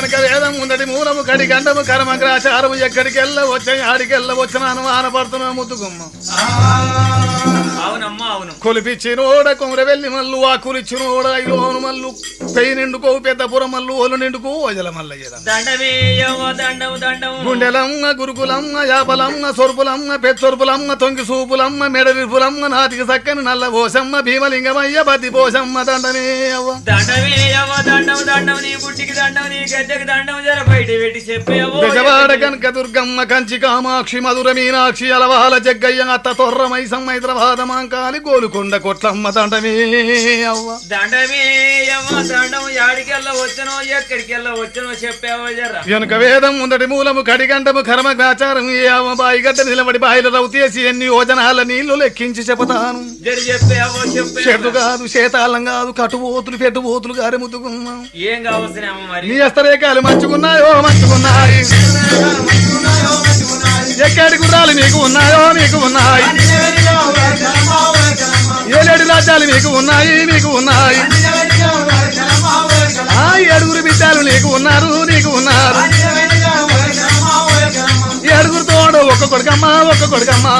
వెనక వేదం ఉండటి మూలము కడి గండము కర్మగ్రాచారము ఎక్కడికి వెళ్ళవచ్చాయి ఆడికి వెళ్ళవచ్చున్నాను ఆనపడుతున్నా ముద్దుగుమ్మ కొలిపిచ్చినోడ కొమర వెళ్ళి మల్లు ఆ కులిచ్చినోడ ఐలోను మల్లు పెయి నిండుకో పెద్దపుర మల్లు ఓలు నిండుకో వజల మల్లయ్య గుండెలమ్మ గురుకులమ్మ యాపలమ్మ సొరుపులమ్మ పెచ్చొరుపులమ్మ తొంగి సూపులమ్మ మెడరిపులమ్మ నాటికి సక్కని నల్ల పోసమ్మ భీమలింగమయ్య బద్ది పోసమ్మ దండమే అవ్వ గజవాడ కనక దుర్గమ్మ కంచి కామాక్షి మధుర మీనాక్షి అలవాల జగ్గయ్య అత్త తొర్రమై హైదరాబాద్ మాంకాలి గోలుకొండ కొట్లమ్మ దండమే అవ్వ దండమే దండం యాడికెళ్ళ వచ్చనో ఎక్కడికెళ్ళ వచ్చనో చెప్పావో జర్ర వెనుక వేదం ముందటి మూలము కడిగంటము కర్మగ్రాచారం ఏ అవ్వ బాయి గడ్డ నిలబడి బాయిల రౌతేసి ఎన్ని యోజనాల నీళ్లు లెక్కించి చెబుతాను చెట్టు కాదు శేతాళం కాదు కట్టుబోతులు పెట్టుబోతులు గారి ముద్దుకున్నాం ఏం కావలసిన మరి నీ హస్తరేఖలు మంచుకున్నాయో మంచుకున్నాయి ఎక్కడి గుర్రాలు మీకు ఉన్నాయో మీకు ఉన్నాయి ఏలేడు రాజ్యాలు మీకు ఉన్నాయి మీకు ఉన్నాయి ఆ ఏడుగురు బిడ్డలు నీకు ఉన్నారు నీకు ఉన్నారు ఏడుగురు తోడు ఒక్క కొడుకమ్మా ఒక్క కొడుకమ్మా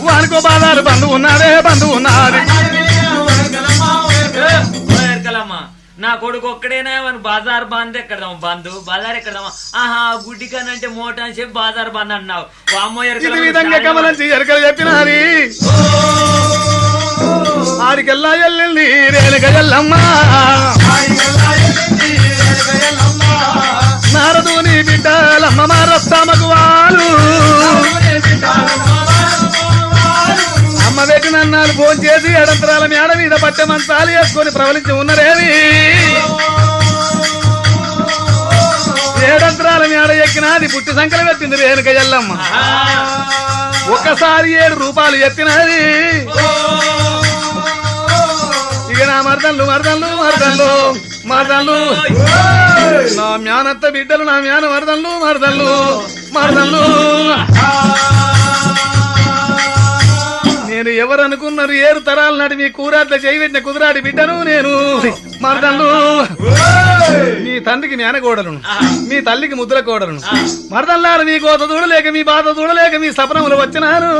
వానికో బాధాలు బంధువు ఉన్నాడే బంధువు ఉన్నాడు నా కొడుకు ఒక్కడేనా బాజార్ బంద్ ఎక్కడదాం బంధు బాజార్ ఎక్కడదామా ఆహా గుడ్డి కనంటే మోట అని చెప్పి బాజార్ బంద్ అన్నావు అమ్మో విధంగా కమలంచి ఎరకలు చెప్పినారి ఆడికెల్లా ఎల్లి రేణుక ఎల్లమ్మ నారదుని బిడ్డలమ్మ మారస్తామకు వాళ్ళు అమ్మ పెట్టినన్నాలు ఫోన్ చేసి ఎడంతరాల మేడ మీద పట్టె మంచాలు వేసుకొని ప్రవలించి ఉన్నరేవి ఏడంతరాల మేడ ఎక్కినది పుట్టి సంఖ్యలు పెట్టింది రేణుక ఎల్లమ్మ ఒక్కసారి 7 రూపాయలు ఎత్తినది ఇక నా మరదళ్ళు మరదళ్ళు మరదళ్ళు మరదళ్ళు నా మ్యానత్త బిడ్డలు నా మ్యాన మరదళ్ళు మరదళ్ళు మరదళ్ళు నేను ఎవరు అనుకున్నారు 7 తరాల నాటి మీ కూరాట్ల చేయబెట్టిన కుదురాడి బిడ్డను నేను మరదళ్ళు మీ తండ్రికి మేనకోడలను మీ తల్లికి ముద్ర కోడలను మరదల్లారు మీ కోత చూడలేక మీ బాధ చూడలేక మీ సపనములు వచ్చినారు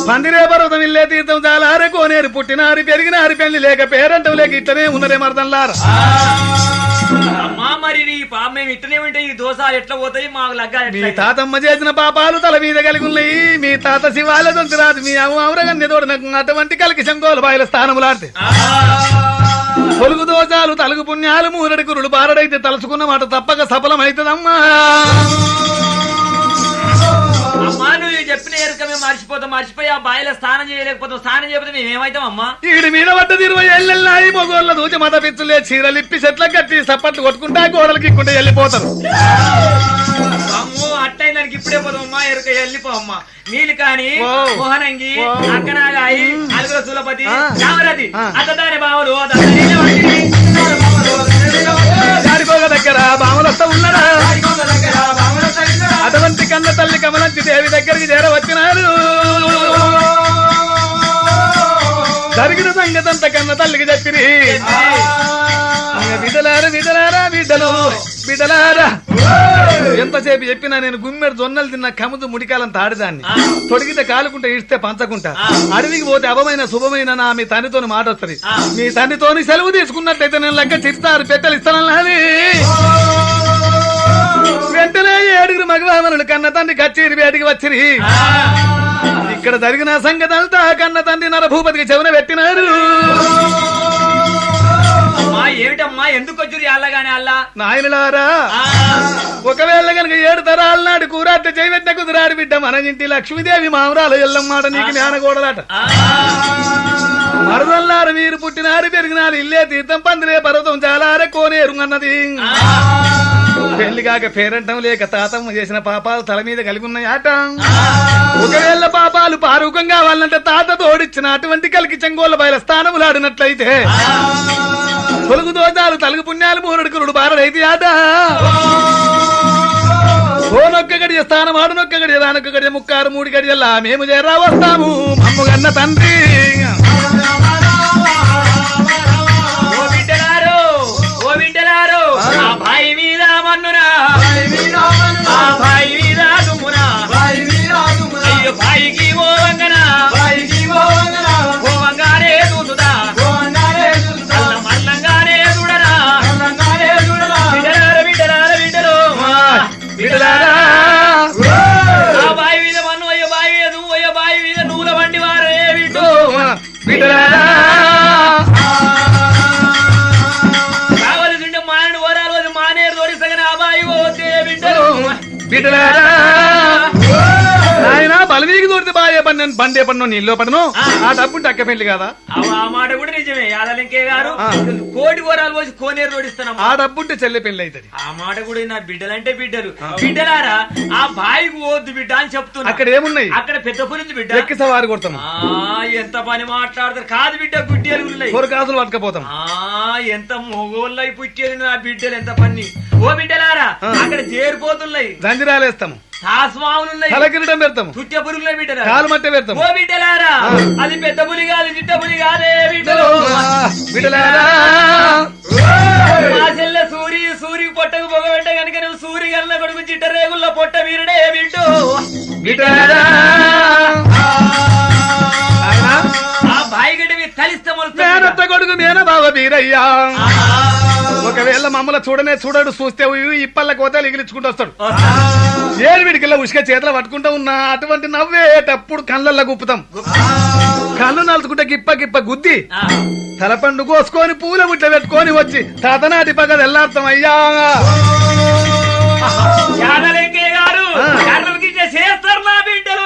పందిరే పర్వతం ఇల్లే తీర్థం చాలారే కోనేరు పుట్టినారు పెరిగినారు పెళ్లి లేక పేరంటం లేక ఇట్లనే ఉన్నరే మరదల్లారు అమ్మా మరి నీ మేము ఇట్లనే ఉంటే ఈ దోషాలు ఎట్లా పోతాయి మాకు లగ్గాలి మీ తాతమ్మ చేసిన పాపాలు తల మీద కలిగి ఉన్నాయి మీ తాత శివాల దొంతిరాదు మీ అమ్మరగన్ని తోడనకు అటువంటి కలికి శంకోలు బాయిల స్థానములాడితే పొలుగు దోషాలు తలుగు పుణ్యాలు మూరడి కురుడు బారడైతే తలుచుకున్న మాట తప్పక సఫలమైతదమ్మా అమ్మా నువ్వు చెప్పిన ఎరుక మేము మర్చిపోయి ఆ బాయిలో స్నానం చేయలేకపోతాం స్నానం చేయకపోతే మేము ఏమైతాం అమ్మా ఈడి మీద పడ్డది 20 ఏళ్ళెళ్ళాయి మొగోళ్ళ దూచి మత పిచ్చులే చీరలిప్పి చెట్ల కట్టి సప్పట్లు కొట్టుకుంటా గోడలకి ఇక్కుంటే వెళ్ళిపోతారు అమ్మో అట్టయినానికి ఇప్పుడే పోదాం అమ్మా ఎరుక వెళ్ళిపోమ్మా నీళ్ళు కాని మోహనంగి అక్కనాగాయి అలుగుల సులపతి కామరది అతదాని బావులు దాడిపోగ దగ్గర బావులతో ఉన్నారా అటువంటి కన్న తల్లి కమలంచి దేవి దగ్గరికి చేరవచ్చినారు జరిగిన సంగతంత కన్న తల్లికి చెప్పిరి బిడ్డలారా బిడ్డలారా బిడ్డలు బిడ్డలారా ఎంతసేపు చెప్పినా నేను గుమ్మెడు జొన్నలు తిన్న కముదు ముడికాలం తాడిదాన్ని తొడిగితే కాలుకుంటే ఇస్తే పంచకుంటా అడవికి పోతే అభమైన శుభమైన నా మీ తండ్రితోని మాట వస్తుంది మీ తండ్రితోని సెలవు తీసుకున్నట్లయితే నేను లెక్క చిరుతారు పెట్టెలు ఇస్తానని వెంటనే 7 మగవామనులు కన్న తండ్రి కచ్చేరి వేటికి వచ్చిరి ఇక్కడ జరిగిన సంగతి అంతా కన్న తండ్రి నరభూపతికి చెవున పెట్టినారు ఏమిటమ్మా ఎందుకు వచ్చి అల్లగానే అల్లా నాయనలారా ఒకవేళ కనుక 7 తరాల నాడు కూరాట చేయబెట్టిన కుదురాడి బిడ్డ మన ఇంటి లక్ష్మీదేవి మామరాలు ఎల్లమ్మాట నీకు జ్ఞానగోడలాట మరదల్లారు మీరు పుట్టినారు పెరిగినారు ఇల్లే తీర్థం పందిరే పర్వతం చాలారే కోనేరు అన్నది పెళ్లి కాక పేరంటం లేక తాతమ్మ చేసిన పాపాలు తల మీద కలిగి ఉన్నాయట ఒకవేళ పాపాలు పారూకం కావాలంటే తాత తోడిచ్చిన అటువంటి కలికి చెంగోళ్ళ బయల స్థానములాడినట్లయితే తొలుగు దోషాలు తలుగు పుణ్యాలు మూరుడు కురుడు బారడైతే ఆట ఓనొక్క గడియ స్థానం ఆడునొక్క గడియ దానొక్క గడియ ముక్కారు 3 గడియల్లా మేము చేరా వస్తాము అమ్మగన్న తండ్రి నేను బండి పడను నీళ్ళు పడను ఆ డబ్బుంటే అక్క పెళ్లి కదా ఆ మాట కూడా నిజమే యాదలింకే గారు కోటి కూరాలు పోసి కోనేరు రోడిస్తున్నాం ఆ డబ్బుంటే చెల్లె పెళ్లి అవుతుంది ఆ మాట కూడా నా బిడ్డలంటే బిడ్డలు బిడ్డలారా ఆ బాయికి పోవద్దు బిడ్డ అని చెప్తున్నా అక్కడ ఏమున్నాయి అక్కడ పెద్ద పులింది బిడ్డ ఎక్కి సవారి కొడతాం ఎంత పని మాట్లాడతారు కాదు బిడ్డ గుడ్డేలు ఉన్నాయి కొరకాసులు పట్టుకపోతాం ఎంత మొగోళ్ళై పుట్టేది నా బిడ్డలు ఎంత పని ఓ బిడ్డలారా అక్కడ చేరిపోతున్నాయి గంజిరాలేస్తాము తాస్మావులున్నాయి తలకిరీటం పెడతాము చుట్ట పురుగులే బిడ్డలారా కాలు మట్టే పెడతాము ఓ బిడ్డలారా అది పెద్ద పులి కాదు చిట్ట పులి కాదే బిడ్డలు బిడ్డలారా మా చెల్లె సూరి పొట్టకు పొగ పెట్ట కనుక నువ్వు సూరి గల్ల కొడుకు చిట్ట రేగుల్లో పొట్ట వీరుడే బిడ్డు బిడ్డలారా ఆ బాయిగడివి కలిస్తే మేనత్త కొడుకు మేన బావ బీరయ్యా ఒకవేళ మమ్మల్ని చూడడు చూస్తే ఇప్పల్ల కోతలు ఇగిలించుకుంటూ వస్తాడు ఏడు వీడికిల్లా ఉసుక చేతిలో పట్టుకుంటూ ఉన్నా అటువంటి నవ్వేటప్పుడు కళ్ళల్లో గుప్పుతాం కళ్ళు నలుచుకుంటే గిప్ప గుద్ది తలపండు కోసుకొని పూల ముట్ల పెట్టుకొని వచ్చి తాతనాటి పగ వెళ్ళార్థం అయ్యా గారు చేస్తారు నా బిడ్డలు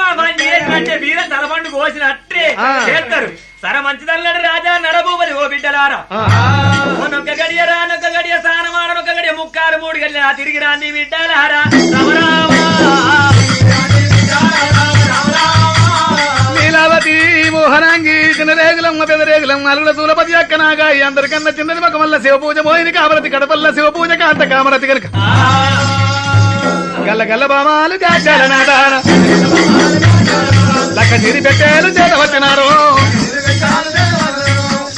అంటే వీర తలపండు కోసినట్టే చేస్తారు సరే మంచిదన్నాడు రాజా నడబూబలి ఓ బిడ్డలారా నొక్క గడియరా నొక్క గడియ సానమాడ నొక్క గడియ ముక్కారు మూడు గడియ తిరిగి రాంది బిడ్డలారా లీలావతి మోహనాంగి చిన్న రేగులమ్మ పెద్ద రేగులమ్మ అలుగుల సూలపతి అక్కనాగా అందరికన్నా చిన్నది మగ వల్ల శివపూజ మోహిని కామరతి కడపల్ల శివపూజ కాంత కామరతి కనుక గల్ల గల్ల బామాలు గాజాల నాదాన లక్క చిరి పెట్టేలు చేత వచ్చినారు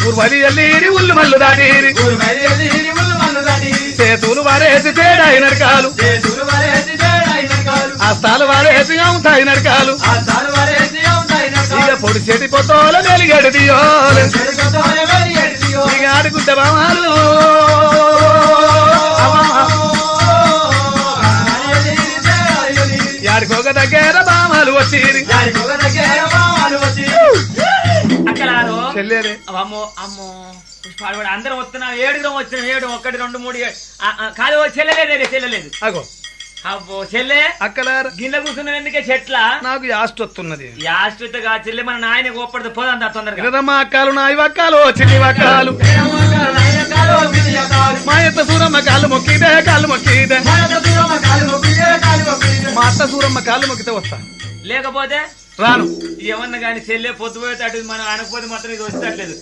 ఊర్వలి ఎల్లీరి ఉల్లు మల్లు దాటీరి చేతులు వారేసి తేడాయి నరకాలు అస్తాలు వారేసి అవుతాయి నరకాలు ఇక పొడి చెటి పొత్తోల వెలిగడు దియోలు ఇక ఆడుకుంటే బామాలు యాడికొక దగ్గర బామాలు వచ్చిరి చెల్లేరే అమ్మో అమ్మో పుష్పాడు అందరం వస్తున్నాం 7 వచ్చిన 7 1 2 3 కాదు చెల్లలేదు అగో అబ్బో చెల్లె అక్కలారు గిన్నె కూర్చున్నావు ఎందుకే చెట్ల నాకు యాస్ట్ వస్తున్నది యాస్ట్గా చెల్లె మన నాయన గోపడితే పోదంతా తొందరగా ఇరదమ్మ అక్కాలు నాయి వక్కాలు చిన్ని వక్కాలు మా ఎత్త సూరమ్మ కాళ్ళు మొక్కిదే మా అత్త సూరమ్మ కాళ్ళు మొక్కితే వస్తా లేకపోతే రాను ఏమన్నా కానీ చెల్లె పొద్దు పోయేటట్టు మనం అనకపోతే మాత్రం ఇది వచ్చేటట్లేదు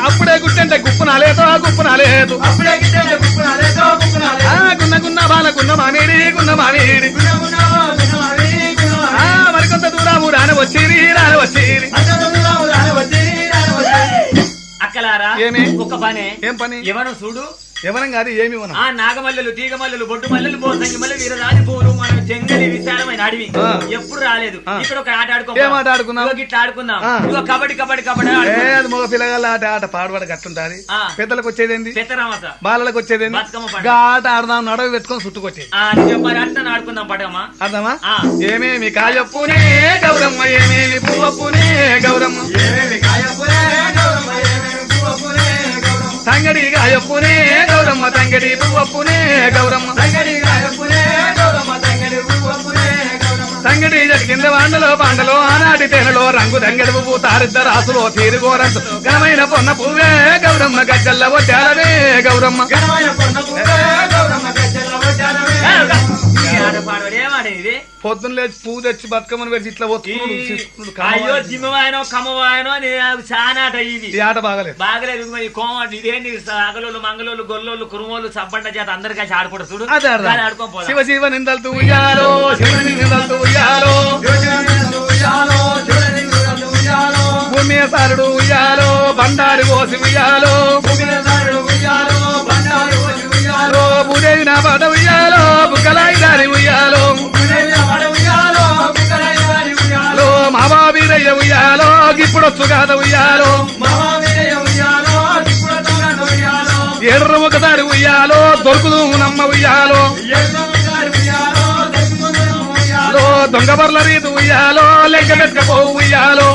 అప్పుడే గుట్టంటే గుప్పు నాలేదు గున్న బాలకున్న మానేడి మరికొంత దూరము రాని వచ్చిరి అక్కలారా ఏమి ఒక పని ఏం పని ఎవరు చూడు ఎవరం కాదు ఏమి ఆ నాగమల్లెలు తీగ మల్లెలు బొట్టు మల్లెలు పోసంగి మల్లెలు వీరరాజు పూలు మన జంగలి విశాలమైన అడవి ఎప్పుడు రాలేదు ఇక్కడ ఒక ఆట ఆడుకున్నాం ఇట్లా ఆడుకుందాం ఇగో కబడ్డీ మగ పిల్లగాళ్ళ ఆట పాడబడి గట్టుంటాది పెద్దలకు వచ్చేదేంది పెద్దరామత బాలలకు వచ్చేదేంది బతుకమ్మ ఆట ఆడదాం నడవ పెట్టుకొని చుట్టుకొచ్చేది అట్లా ఆడుకుందాం పడమ్మా అర్థమా ఏమేమి కాయప్పునే గౌరమ్మ ఏమేమి పువ్వప్పునే గౌరమ్మ తంగడి గాయప్పునే గౌరమ్మ తంగడి పువ్వప్పునే గౌరమ్మ తంగడి కింద పాండలో ఆనాటి తేనెలో రంగు తంగడి పువ్వు తారిద్ద రాసులో తీరుగోరంత ఘనమైన పొన్న పువ్వే గౌరమ్మ గజ్జల్ల వచ్చారవే గౌరమ్మ పొద్దున్న లేచి పువ్వు తెచ్చి బతుకమ్మను పెట్టి ఇట్లా అయ్యో జిమ్మవాయనో కమ్మవాయనో చాలా ఇది ఆట బాగలేదు కోమటి ఇదేంటి అగలోళ్ళు మంగళోళ్ళు గొల్లోళ్ళు కురుమోళ్ళు సబ్బండ చేత అందరు కలిసి ఆడుకుంటారు చూడు ఆడుకోపోదు శివ శివ నిందలతో ఉయ్యాలో నిందలతో ఉయ్యాలో భూమి సారుడు ఉయ్యాలో బండారు కోసి ఉయ్యాలో భూదేవి నా పాట ఉయ్యాలో బుక్కలాయి దారి ఉయ్యాలో మా బాబీరయ్య ఉయ్యాలో ఇప్పుడొచ్చు కాద ఉయ్యాలో ఎర్ర ఒకసారి ఉయ్యాలో దొరుకుదు నమ్మ ఉయ్యాలో దొంగ బర్ల రీతి ఉయ్యాలో లెక్క పెట్టుకపో ఉయ్యాలో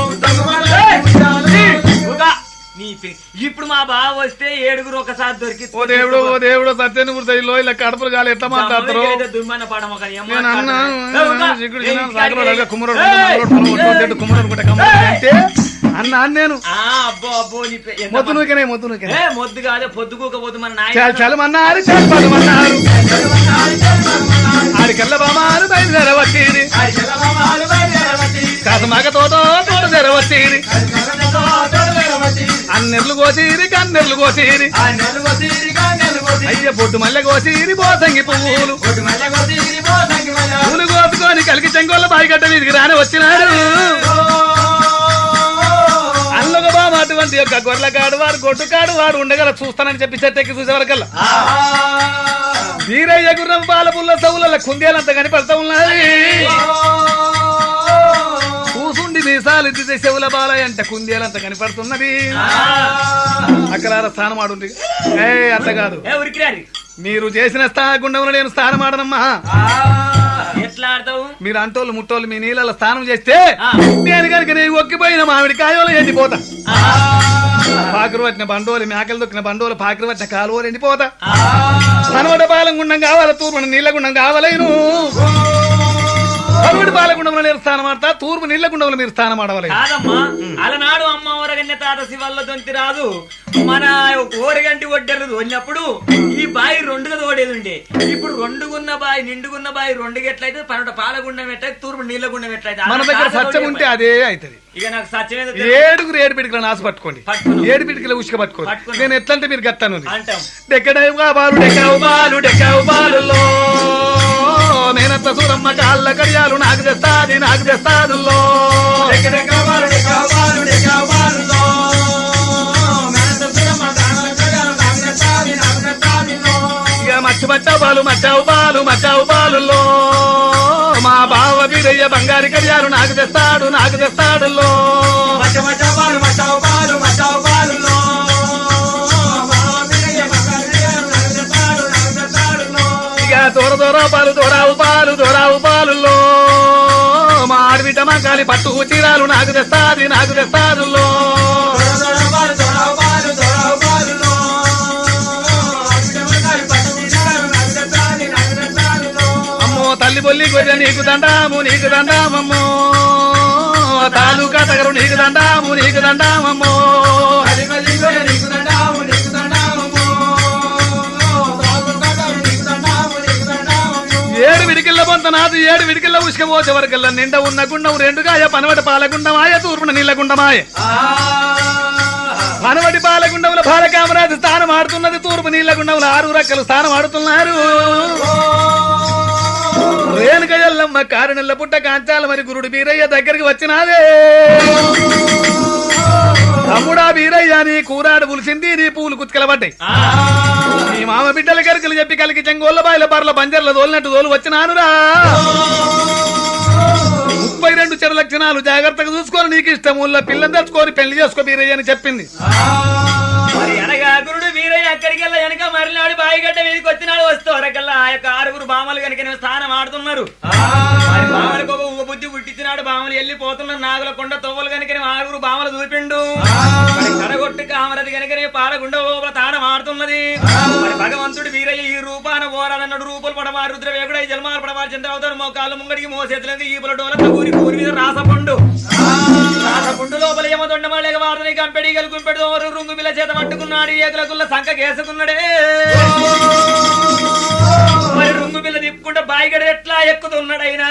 నీ ఇప్పుడు మా బావ వస్తే 7 ఒకసారి దొరికి ఓ దేవుడు సత్యని గుర్తయిలో ఇలా కడుపులు గాలి ఎట్లా మాట్లాడతారు దుమ్మన్న పాడమ నేను అన్నా కుమ్మరోడు అంటే అన్నా నేను అబ్బో అబ్బో మొద్దు నూకనే మొద్దు కాదే పొద్దుకోకపోతే మన చలమన్నారు ఆడికెళ్ళ బామారు బయలుదేరవచ్చేది కాసమాక తోట తెరవచ్చేది అన్నెర్లు కోసిరి కన్నెర్లు కోసిరి అయ్య పొట్టు మల్లె కోసిరి బోసంగి పువ్వులు పూలు కోసుకొని కలికి చెంగోళ్ళ బాయిగడ్డ మీదికి రాని వచ్చినారు అల్లొక బామ అటువంటి యొక్క గొర్రెకాడు వాడు గొడ్డుకాడు వాడు ఉండగల చూస్తానని చెప్పి చెట్టెక్కి చూసేవరకల్లా వీరయ్య గుర్రం పాల పుల్ల సవుల కుందేలంతా కనిపడతా ఉన్నది కూసుండి మీసాలు ఇద్దితే చెవుల బాలయ్య అంటే కుందేలంతా కనిపడుతున్నది అక్కడ స్థానం ఆడుంది అంత కాదు మీరు చేసిన గుండంలో నేను స్థానం ఆడనమ్మా ఎట్లా ఆడతావు మీరు అంటోళ్ళు ముట్టోళ్ళు మీ నీళ్ళ స్నానం చేస్తే నేను కనుక నేను ఒక్కిపోయిన మామిడి కాయలు ఎండిపోతా పాకరు పట్టిన బండోలు మేకలు దొక్కిన బండోలు పాకరు పట్టిన కాలువలు ఎండిపోతా మనవడ పాలం గుండం కావాలి తూర్పు నీళ్ళ గుండం కావాలను మనవడి పాలగుండంలో నేను స్థానం ఆడతా తూర్పు నీళ్ళ గుండంలో మీరు స్థానం ఆడవాలి కాదమ్మా అలనాడు అమ్మ ఓరగన్య తాత శివల్ల దొంతి రాదు మన ఓరగంటి ఒడ్డెలు తోలినప్పుడు ఈ బాయి 2గా తోడేది ఉండే ఇప్పుడు 2గున్న బాయి నిండుగున్న బాయి 2 ఎట్లయితే పన్నెండు పాలగుండం ఎట్లయితే తూర్పు నీళ్ళ గుండం ఎట్లయితే మన దగ్గర సత్యం ఉంటే అదే అవుతుంది ఇక నాకు సత్యమే 7 పిడికల నాసు పట్టుకోండి 7 పిడికల ఉసుక పట్టుకోండి నేను ఎట్లంటే మీరు గత్తాను డెక్కడవుబాలు నేనంత సూరమ్మ కాళ్ళ కడియాలు నాకు తెస్తాదు ఇక మచ్చావు బాలు మా బావ వీరయ్య బంగారి కడియాలు నాకు తెస్తాడు ఇక దూరావు పాలు మా ఆడబిడ్డ మంకాలి పట్టు చీరాలు నాకు తెస్తాది అమ్మో తల్లి బొల్లి గొర్రె నీకు దండామమ్మో తాలూకా తగరు నీకు దండామమ్మో ఏడు విడికిళ్ళ పొంత నాదు 7 విడికిళ్ళ ఉసుకపోతే వరకల్లా నిండ ఉన్న గుండం 2గాయ పనవటి పాలగుండమాయ తూర్పున నీళ్ళ గుండమాయ పనవటి పాలగుండంలో బాలకామరాజు స్థానం ఆడుతున్నది తూర్పు నీళ్ళ గుండంలో 6 రక్కలు స్థానం ఆడుతున్నారు రేణుక ఎల్లమ్మ కారణెల్ల పుట్ట కాంచాల మరి గురుడు బీరయ్య దగ్గరికి వచ్చినాదే తమ్ముడా బీరయ్య నీ కూరాడు పులిసింది నీ పూలు కుత్కలబడ్డాయి నీ మామ బిడ్డల కరుకులు చెప్పి కలికి చెంగోళ్ళ బాయిల బర్ల బంజర్ల తోలినట్టు తోలు వచ్చినానురా 32 చెడు లక్షణాలు జాగ్రత్తగా చూసుకొని నీకు ఇష్టం ఊళ్ళో పిల్లని తెచ్చుకొని పెళ్లి చేసుకో బీరయ్య అని చెప్పింది అనగా గురుడు వీరయ్య అక్కడికి వెళ్ళ వెనక మరినాడు బాయిగడ్డ మీదకి వచ్చినాడు వస్తేకల్లా ఆ యొక్క 6 బామలు కనుక స్థానం ఆడుతున్నారు బామలకు ఒక బుద్ధి పుట్టించినాడు బామలు వెళ్ళిపోతున్నారు నాగుల కొండ తొవ్వలు కనుక 6 బామలు చూపిండు కడగొట్టు కామరది కనుక పాలగుండ తానం ఆడుతున్నది భగవంతుడు వీరయ్య ఈ రూపాన పోరాదన్నాడు రూపులు పడవారు రుద్రవేగుడ జన్మాలు పడవారు చంద్రవతారు మోకాళ్ళు ముంగడికి మోసేతులకి ఈపుల డోల ఊరి ఊరి మీద రాసపండు లోపల ఏమదొండ మళ్ళీ వారిని కంపెడి గెలుకుంపెడు రుంగు బిల్ల చేత పట్టుకున్నాడు ఏకులకుల్ల సంఖ కేసుకున్నాడే మరి రుంగు బిల్ల తిప్పుకుంటే బాయిగడ ఎట్లా ఎక్కుతున్నాడైనా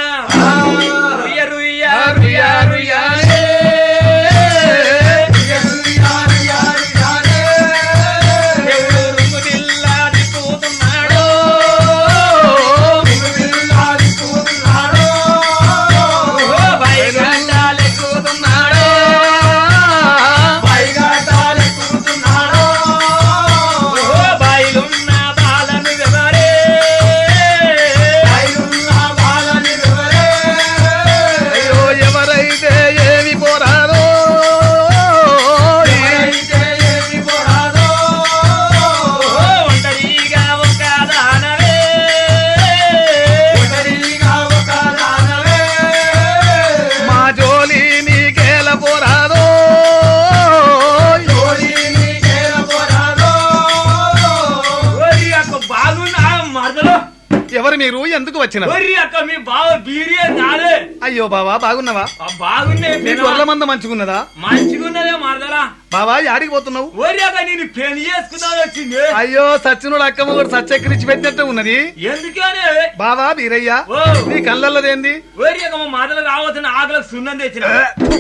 మీరు ఎందుకు వచ్చిన ఒర్రి అక్క మీ బావ బీరియే కాదే. అయ్యో బావా బాగున్నావా బాగున్నాయి మీ గొర్రెల మంద మంచుకున్నదా మంచిగున్నదే మరదలా. బావా యాడికి పోతున్నావు ఒర్రి అక్క నేను పెళ్లి చేసుకున్నాను వచ్చింది. అయ్యో సచ్చినుడు అక్కమ్మ కూడా సచ్చెక్కిరిచి పెట్టినట్టు ఉన్నది ఎందుకనే బావా బీరయ్య ఓ నీ కళ్ళల్లోదేంది ఒర్రి అక్క మా మరదలు రావద్దని ఆకలకు సున్నం తెచ్చిన.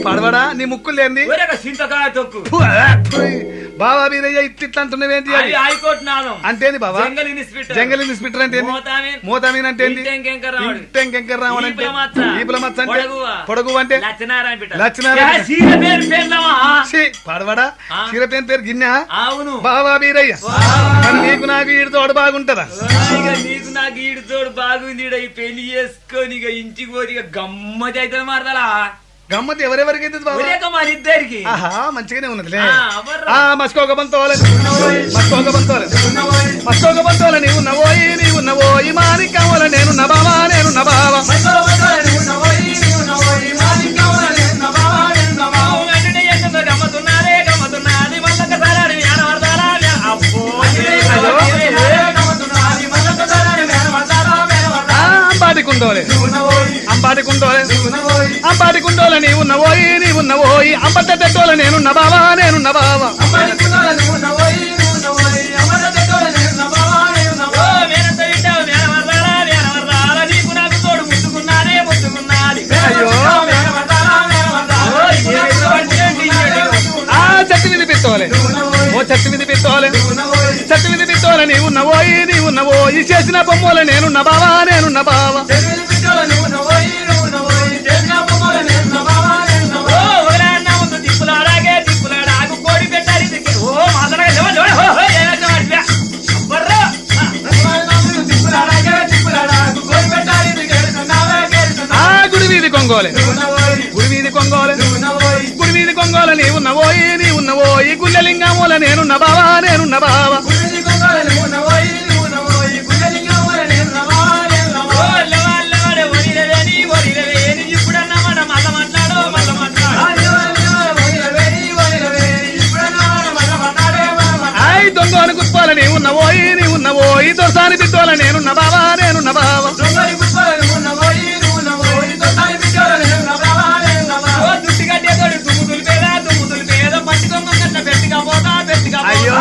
పడవడా నీ ముక్కులేంది ఒర్రి అక్క చింతకాయ తొక్కు. బావా బీరయ్య ఇట్లా అంటున్నావేంటి అది హైకోర్టు నాదం. అంటేంది బావా జంగల్ ఇన్స్పెక్టర్. జంగల్ ఇన్స్పెక్టర్ అంటే మోతామీన్ అంటే ఇంటెంకెంకర్ రావడం అంటే ఈపుల మచ్చ అంటే పొడగు అంటే లక్ష్మీనారాయణ బిడ్డ. లక్ష్మీనారాయణ సీర పేరు పేర్లమా? పడవడా చీరపేన పేరు గిన్నె అవును. బావా బీరయ్య మరి నీకు నాకు ఈడు తోడు బాగుంటదా ఇక నీకు నాకు ఈడు తోడు బాగుంది. ఈడ ఈ పెళ్లి చేసుకొని ఇక ఇంటికి పోతే ఇక గమ్మతి అయితే మారదలా. గమ్మత్ ఎవరెవరికి అవుతుంది బాబా మన ఇద్దరికి. ఆహా మంచిగానే ఉన్నదిలే మస్కోక బంతోలే మస్కోక బంతోలే మస్కోక బంతోలే నీవు నవోయి మానికమోల నేను నబావా నేను నబావా గమ్మతున్నారే గమ్మతున్నది మళ్ళొకసారి అంబాటి కుండోల నీవు నవోయి అంబట్టోల నేను నబావా నేను నబావా చెట్టు మీద పిత్తోలే ఓ చెట్టు మీద పిత్తోలే చెట్టు మీద పిత్తోలే నీవు నవోయి చేసిన బొమ్మల నేను నబావా నేను నబావా గుడి వీధి కొంగోలే గుడి వీధి కొంగోలే గుడి వీధి కొంగోల నీవు నవోయి గుళ్ళలింగమూల నేను నబావా నేను నబావా దొంగను కుప్పాల నీవు నవోయి దొరసాని పిత్తోల నేను నబావా నేను నబావా అయ్యో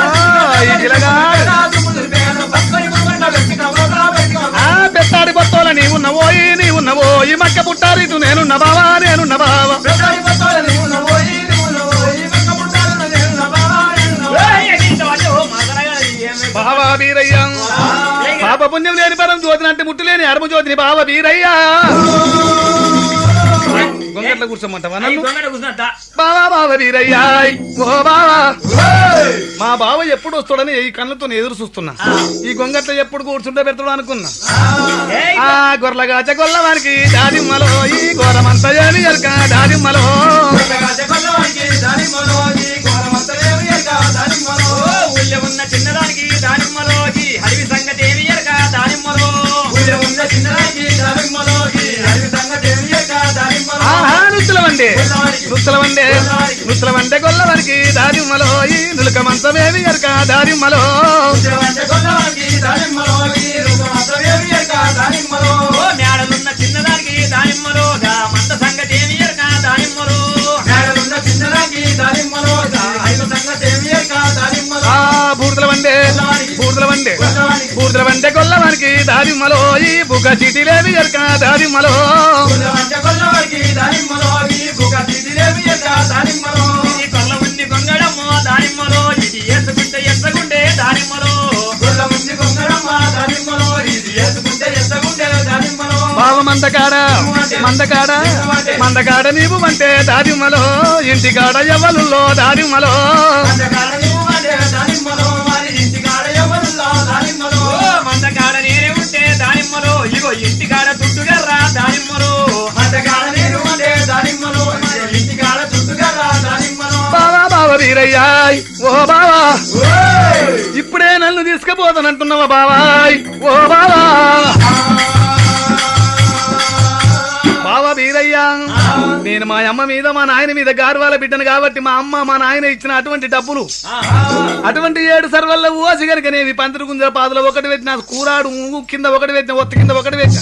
పెత్తాడి బొత్తోల నీవు నవోయి మక్క పుట్టారితు నేను నబావా నేను నబావా బావా బీరయ్య పాప పుణ్యం లేని పరం జ్యోతిని అంటే ముట్టు లేని అరుము జ్యోతిని బావ బీరయ్య గొంగట్ల కూర్చోమంటావా బావా బీరయ్య ఓ బావా మా బావ ఎప్పుడు వస్తాడని ఈ కళ్ళతో ఎదురు చూస్తున్నా ఈ గొంగట్ల ఎప్పుడు కూర్చుంటే పెడతాడు అనుకున్నా ఆ గొర్రెగాచ గొల్లవానికి దాదిమ్మలో ఈ ఘోరమంతా ఏమి ఎరక దాదిమ్మలో ఉన్న చిన్నదానికి దానిమ్మలోకి హరివి సంగతి ఏమి ఎరక దానిమ్మలో నుత్తల వండే గొల్లవానికి దాదిమ్మలో ఈ నులక మంచమేమి ఎరక దాదిమ్మలో మేడలున్న చిన్నదానికి దానిమ్మలో మంద సంగతి ఏమి ఎరక దానిమ్మలో బూర్దల వండే గొల్లవానికి దాదిమ్మలో ఈ బుగ్గ చీటీలేవి ఎరక దాదిమ్మలో కొల్ల ఉంది గొంగడమ్మో దానిమ్మలో ఇది ఎత్తుకుంటే ఎత్తగుండే దానిమ్మలో బావ మందకాడ నీవు అంటే దాదిమ్మలో ఇంటికాడ ఎవలుల్లో దాదిమ్మలో మందకాడ నేనే ఉంటే దానిమ్మలో ఇగో ఇంటికాడ తుట్టుగర్రా దానిమ్మలో బావ వీరయ్య ఓ బావా ఇప్పుడే నన్ను తీసుకుపోతానంటున్నావా బావాయ్ ఓ బావా వీరయ్య నేను మా అమ్మ మీద మా నాయన మీద గార్వాల బిడ్డను కాబట్టి మా అమ్మ మా నాయన ఇచ్చిన అటువంటి డబ్బులు అటువంటి 7 సర్వల్ల ఓసి కనుకనేవి పందిరి గుంజల పాదులో ఒకటి పెట్టిన కూరాడు కింద ఒకటి పెట్టిన ఒత్తి కింద ఒకటి పెట్టిన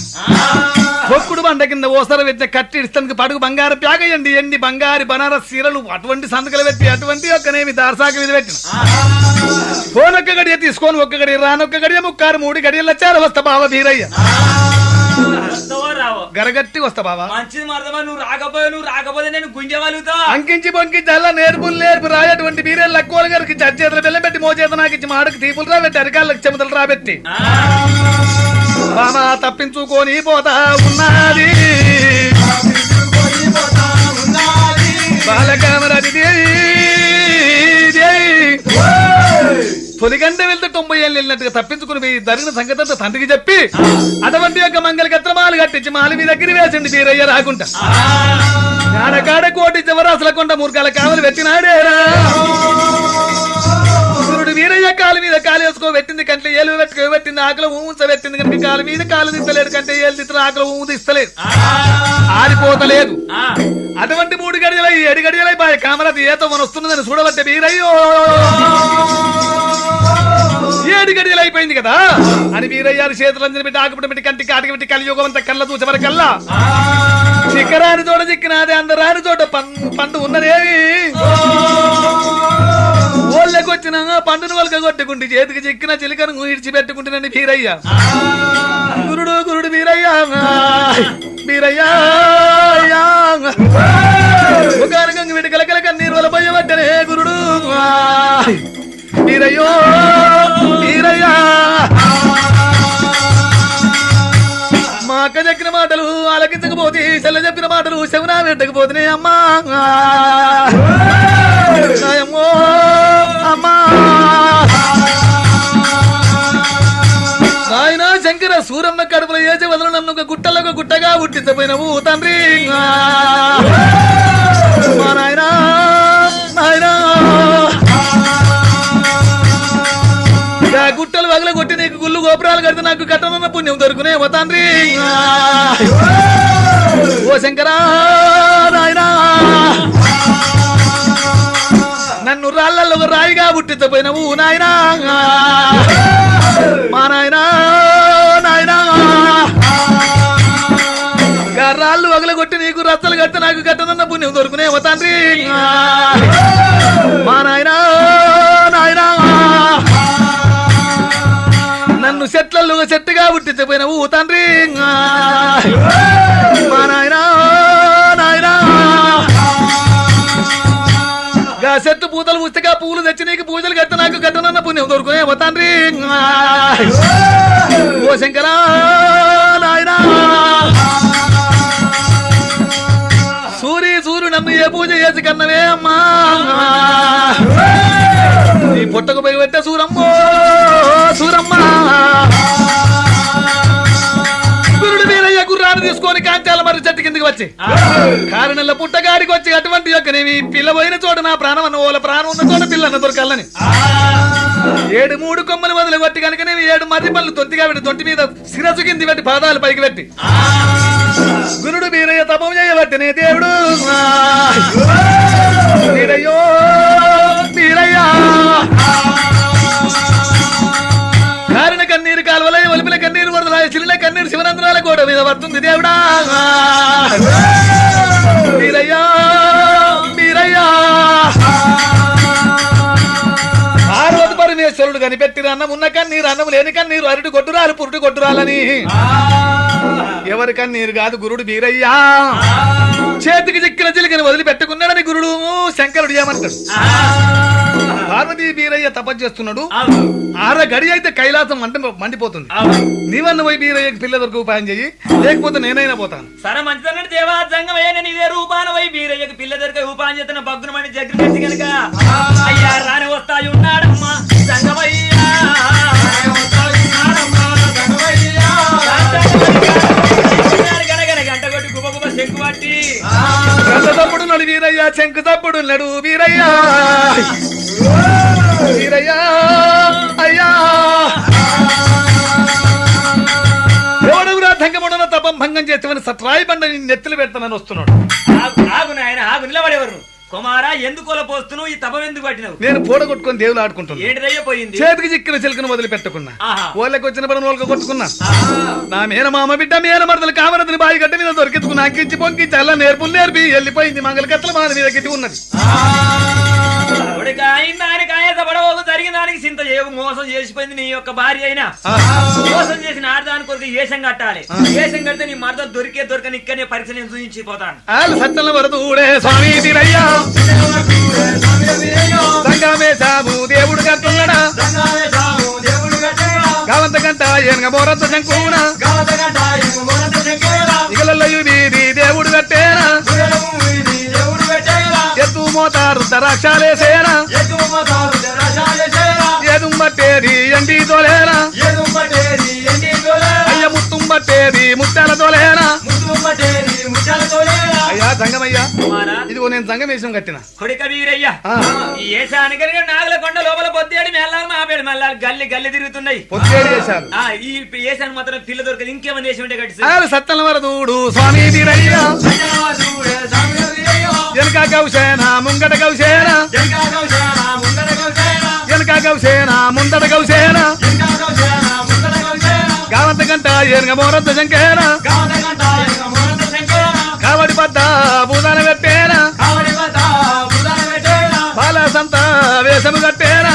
ఒక్కుడు బండ కింద ఓసర పెట్టిన కట్టి ఇస్తానికి పడుగు బంగారు ప్యాగయండి ఎండి బంగారు బనారస్ సీరలు అటువంటి సంతకలు పెట్టి అటువంటి ఒక్కనేవి దారసాక మీద పెట్టిన ఫోన్ ఒక్క గడియ తీసుకొని ఒక్క గడియ రానొక్క గడియ ముక్కారు 3 గడియలు వచ్చారు వస్తా బావ బీరయ్య గరగట్టి వస్తా బావా మంచిది మరదమా నువ్వు రాకపోతే నేను గుంజవాలుతా అంకించి బొంకించి అలా నేర్పు రాయటువంటి బీరేళ్ళు లక్కువల గారికి చేతుల బెల్లం పెట్టి మోచేత నాకు ఇచ్చి మాడకు తీపులు రాబెట్టి అరికాళ్ళకి చెమతలు రాబెట్టి బామా తప్పించుకొని పోతా ఉన్నది బాలకామరాది తొలిగంట వెళ్తే 90 ఏళ్ళు వెళ్ళినట్టుగా తప్పించుకుని జరిగిన సంగతి అంతా తండ్రికి చెప్పి అటువంటి యొక్క మంగళకత్రమాలు కట్టించి మాలి మీ దగ్గర వేసండి బీరయ్య రాకుంటా కాడ కోటి చివరాసుల కొండ మూర్ఖాల కావలు పెట్టినాడేరా గురుడు వీరయ్య కాలు మీద కాలు వేసుకో పెట్టింది కంటే ఏలు పెట్టుకో పెట్టింది ఆకలి ఊంచ పెట్టింది కనుక కాలు మీద కాలు తీస్తలేడు కంటే ఏళ్ళు తీసిన ఆకలి ఊము తీస్తలేదు ఆరిపోతలేదు అటువంటి 3 గడియలై 7 గడియలై బాయ్ కామరాతి ఏతో మన వస్తున్నదని చూడబట్టే వీరయ్యో 7 గడియలు అయిపోయింది కదా అని వీరయ్యారు చేతులంజని పెట్టి ఆకుపడి పెట్టి కంటికి కాటికి పెట్టి కలియుగం అంతా కళ్ళ చూసే వరకల్లా చిక్కరాని చోట చిక్కినాది అందరాని చోట పండు ఉన్నదేవి ఓళ్ళకి వచ్చిన పండును వాళ్ళకి కొట్టుకుంటే చేతికి చిక్కిన చిలికను ఇడిచిపెట్టుకుంటున్నాను వీరయ్య గురుడు వీరయ్య ఒకనకంగా వీటి కలకల కన్నీరు వల్ల పోయబట్టనే గురుడు వీరయ్యో వీరయ్యా మా అక్క చెప్పిన మాటలు ఆలకించకపోతే చెల్ల చెప్పిన మాటలు శవనా పెట్టకపోతే అమ్మా నాయమ్మో అమ్మా నాయన శంకర సూరమ్మ కడుపులో ఏచి వదలు నన్ను ఒక గుట్టలకు గుట్టగా పుట్టించపోయినవు తండ్రి మా నాయనా గుట్టలు వగల కొట్టి నీకు గుళ్ళు గోపురాలు కడితే నాకు కట్టనున్న పుణ్యం దొరుకునే ఓ తండ్రి ఓ శంకరా నాయనా నన్ను రాళ్ళల్లో ఒక రాయిగా పుట్టించపోయినవు నాయనా మా నాయనా రాళ్ళు వగల కొట్టి నీకు రచ్చలు కడితే నాకు కట్టనున్న పుణ్యం దొరుకునే ఓ తండ్రి మా నాయనా నన్ను చెట్లలో చెట్టుగా పుట్టించపోయినవు తండ్రి మా నాయనా చెట్టు పూతలు పుస్తగా పూలు తెచ్చి నీకు పూజలు కట్ట నాకు కట్టనన్న పుణ్యం దొరుకునే ఓ తండ్రి ఓ శంకరా నాయనా సూర్యుడు నన్ను ఏ పూజ చేసి కన్నవే అమ్మా నీ పుట్టకు పోయి పెట్టే సూరమ్మో సూరమ్మ గురుడు వీరయ్య గుర్రాన్ని తీసుకొని కాంచాల మరి చెట్టు కిందకి వచ్చి కారణంలో పుట్టగాడికి వచ్చి అటువంటి యొక్క నేను పిల్ల పోయిన చోట నా ప్రాణం అన్న వాళ్ళ ప్రాణం ఉన్న చోట పిల్లన్న దొరకాలని 7 3 కొమ్మలు మొదలు కొట్టి కనుక నేను 7 మర్రి పళ్ళు తొంతిగా పెట్టి తొంటి మీద శిరసు కింది పెట్టి పాదాలు పైకి పెట్టి గురుడు వీరయ్య తపం చేయబట్టినే దేవుడు వీరయ్యో వీరయ్యా కారిన కన్నీరు కాలువలై ఒలిపిన కన్నీరు వరదలాయ చిన్న కన్నీరు శివనందనాల గోడ మీద పడుతుంది దేవుడా వీరయ్యా వీరయ్యా పార్వతి పరమేశ్వరుడు కనిపెట్టిన అన్నం ఉన్న కన్నీరు అన్నం లేని కన్నీరు అరటి కొట్టురాలు పురుటి కొట్టురాలని ఎవరి కన్నీరు కాదు గురుడు వీరయ్యా చేతికి చిక్కిన చిలికని వదిలి పెట్టుకున్నాడని గురుడు శంకరుడు ఏమంటాడు పార్వతీ వీరయ్య తపస్సు చేస్తున్నాడు 6 గడి అయితే కైలాసం మండిపోతుంది నీవన్న పోయి వీరయ్యకి పిల్ల దొరికి ఉపాయం చెయ్యి లేకపోతే నేనైనా పోతాను సరే మంచిదన్నాడు దేవా జంగమయ్య ఇదే రూపాన పోయి వీరయ్యకి పిల్ల దొరికే ఉపాయం చేస్తున్న భగ్నమని జగ్గు చేసి కనుక అయ్యా రాని వస్తాయి ఉన్నాడమ్మా జంగమయ్యా గంట కొట్టి గుబ గుబ శంకు పట్టి తప్పుడు నడు వీరయ్య శంకు తప్పుడు నడు వీరయ్యా వీరయ్యా అయ్యా ఎవడు తంగముడన తపం భంగం చేస్తే సట్రాయి బండ నెత్తులు పెడతానని వస్తున్నాడు. ఆగు నాయన ఆగు, నిలబడేవారు కుమారా, ఎందుకు కొలపోస్తున్నావు? ఈ తపం ఎందుకు పట్టినావు? నేను పూడ కొట్టుకుని దేవులు ఆడుకుంటున్నా. ఏంటిదయ్యా పోయింది? చేతికి చిక్కిన చిలుకను వదిలి పెట్టుకున్నా, ఆహా. ఓళ్ళకి వచ్చిన పని వాళ్ళకి కొట్టుకున్నా. నా మేనమామ బిడ్డ మేనమరదలు కామరదని బాయి గడ్డ మీద దొరికించుకున్నా, అక్కించి పొంకించి అలా నేర్పులు నేర్పి వెళ్ళిపోయింది. మంగళ కత్తల మాన మీద గిట్టి ఉన్నది. జరిగిన దానికి చింత చేయకు, మోసం చేసిపోయింది నీ యొక్క భార్య అయినా. మోసం చేసిన ఆడదాని కొరకు ఏషం కట్టాలి. ఏషం కడితే నీ మరదలు దొరకని ఇక్కడనే పరీక్ష నేను చూపించిపోతాను. సత్తల వరదూడే స్వామి తీరయ్యా, సంగమేశాము దేవుడు కట్టున్నాడా, కావంత గంట ఏనుగ మోరద్ద శంకున ఇగలయ్యు వీధి దేవుడు కట్టేనా, ఎత్తు మోతారు దరాక్షాలేసేనా, ఏదుం బట్టేది ఎండి తోలేనా, అయ్య ముత్తుం బట్టేది ముత్యాల తోలేనా. అయ్యా సంగమయ్యా, ఇదిగో నేను సంగమేశం కట్టిన కొడిక వీరయ్యా. ఈ ఏసానికి నాగల కొండ లోపల పొద్దేడు మెల్లాలి మాపేడు మెల్లాలి గల్లి గల్లి తిరుగుతున్నాయి. పొద్దేడు వేశారు. ఈ ఏసాన్ని మాత్రం పిల్ల దొరకదు. ఇంకేమని చేసి ఉంటే కట్టి సత్తల వరదూడు స్వామి తీరయ్యా, వెనక గౌసేనా ముంగట గౌసేనా, వెనక గౌసేనా ముందట గౌసేనా, కావంత గంట ఏనుగ మోరద్ద శంకేనా, కావడి పద్ద భూదాన పెట్టేనా, బాలసంత వేషము కట్టేనా.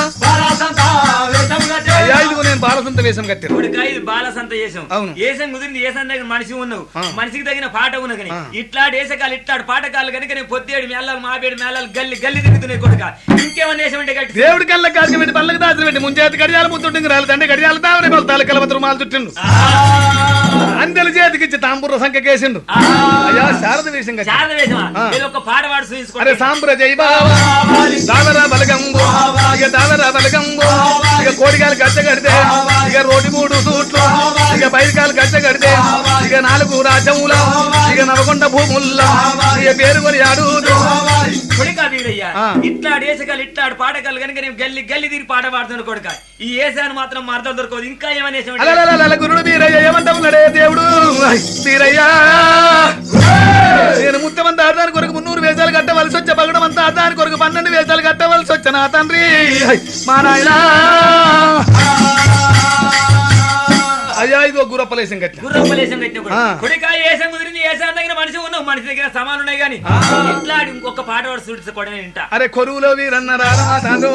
అయ్యా ఇదిగో నేను బాలసంత వేషం కట్టాను. ఇది బాలసంత వేషం. అవును. ఏసం కుదిరింది. ఏసం దగ్గర మనిషి ఉన్నావు, మనిషికి తగిన పాట ఉన్నది. కానీ ఇట్లాంటి ఏసకాలు ఇట్లాంటి పాటకాలు కనుక నేను పొద్దేడు మేళాలు మాపేడు మేళాలు గల్లి గల్లి తిరుగుతున్నాయి కొడుక. ఇంకేమన్నా వేషం అంటే కట్టి దేవుడి కళ్ళ కాకి పెట్టి పళ్ళకి దాచులు పెట్టి ముంచేతి గడియాలు ముత్తుంటుంది రాలి తండ్రి గడియాలు తావరే బలతాలు కలవతరు మాలు చుట్టిండు, అందరి చేతికిచ్చి తాంబూర సంఖ్య కేసిండు. అయ్యా శారద వేషం శారద వేషమా? ఒక పాట పాడు చూసుకో. అరే సాంబ్ర జై బాబా దాదరా బలగంబు, ఇక దాదరా బలగంబు, ఇక కోడికాయలు గచ్చ కడితే, ఇక రోటి 3 సూట్లు, ఇక బయటకాయలు గచ్చ కడితే, ఇక 4 రాజ్యముల, ఇక నవకొండ భూముల్ల, ఇక పేరు కొని ఆడుదు. ఇట్లా ఏసకాలు ఇట్లాడు పాటకాలు కనుక నేను గల్లి గల్లి తిరిగి పాట పాడుతున్నా కొడుక. ఈ ఏసాను మాత్రం మరదలు దొరకదు. ఇంకా ఏమనేసి గురుడు వీరయ్య ఏమంటా ఉన్నాడే దేవుడు వీరయ్యా, నేను ముత్తమంత ఆడదాని కొరకు 300 వేషాలు కట్టవలసి వచ్చే, పగడం అంతా ఆడదాని కొరకు 12 వేషాలు కట్టవలసి వచ్చా నా తండ్రి మా నాయన. అయ్యా ఇదిగో గుర్రపలేశం కట్టిన గుర్రపలేశం కట్టిన కొడుకా. ఏసం కుదిరింది. ఏసాన్ దగ్గర మనిషి ఉన్నావు, మనిషి దగ్గర సమానం ఉన్నాయి. కానీ ఇట్లా ఇంకొక పాట వాడు చూసుకోవడం వింటా. అరే కొరువులో వీరన్నారా నా తండ్రు,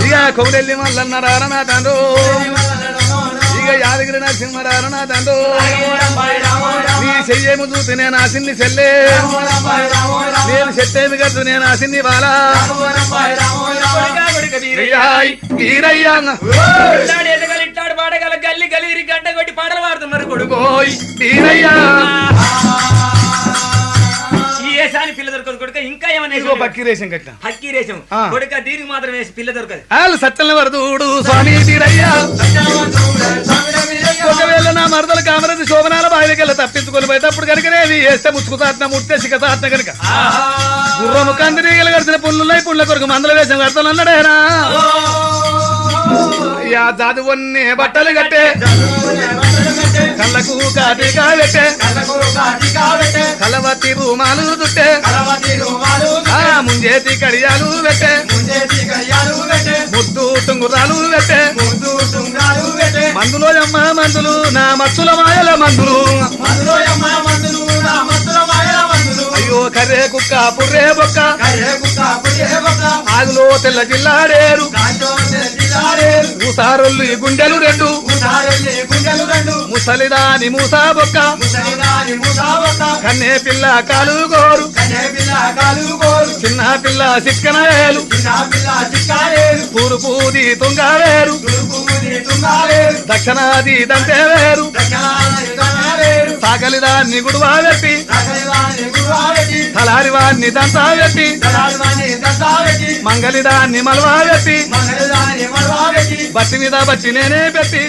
ఇక కొవులెల్లి మల్లన్నారా నా తండ్రు, ఇక యాదగిరి నరసింహరారా నా తండ్రు, నీ చెయ్యేము చూసి నేను ఆసిన్ని చెల్లే, నేను చెట్టేమి కట్టు నేను ఆసిన్ని బాలా వీరయ్యా. ఇట్లాడు పాడగల గల్లి గల్లి గంట కొట్టి పాటలు పాడుతున్నారు కొడుకు వీరయ్యా. ఈ ఏసాని పిల్ల దొరకదు కొడుక. ఇంకా ఏమన్నా పక్కిరేశం కట్టిన పక్కిరేశం కొడుక. దీనికి మాత్రం వేసి పిల్ల దొరకదు. సత్యం వరదూడు స్వామి వీరయ్యా, ఒకవేళ నా మరదలు కామరది శోభనాల బావికెళ్ళ తప్పించుకొని పోయేటప్పుడు కనుకనే వేస్తే ముచ్చుకుతాట్న ముట్టే సిగతాట్న కనుక గుర్రము కందిని గడిచిన పుల్లులై పుల్ల కొరకు మందల వేషం కడతాను అన్నాడేనా. చదువున్నే బట్టలు కట్టే, కళ్ళకు కాటిగా పెట్టే, కలవతి రూమాలు దుట్టే, ముంజేతి కడియాలు పెట్టే, ముద్దు టుంగురాలు పెట్టే, మందులో అమ్మ మందులు నా మత్తుల మాయల మందులు, అయ్యో కర్రే కుక్క పుర్రే బొక్క, ఆగులో తెల్ల జిల్లాడేరు, మూసారొల్లు గుండెలు 2, ముసలిదాని మూసా బొక్క, కన్నే పిల్ల కాలు గోరు, చిన్న పిల్ల చిక్కనవేలు, తూర్పుది తుంగావేరు, దక్షిణాది దంతే వేరు, సాగలిదాన్ని గుడువా పెట్టి, తలారివాన్ని దంతా పెట్టి, మంగళిదాన్ని మలవా పెట్టి, బట్టి మీద బట్టి నేనే పెట్టి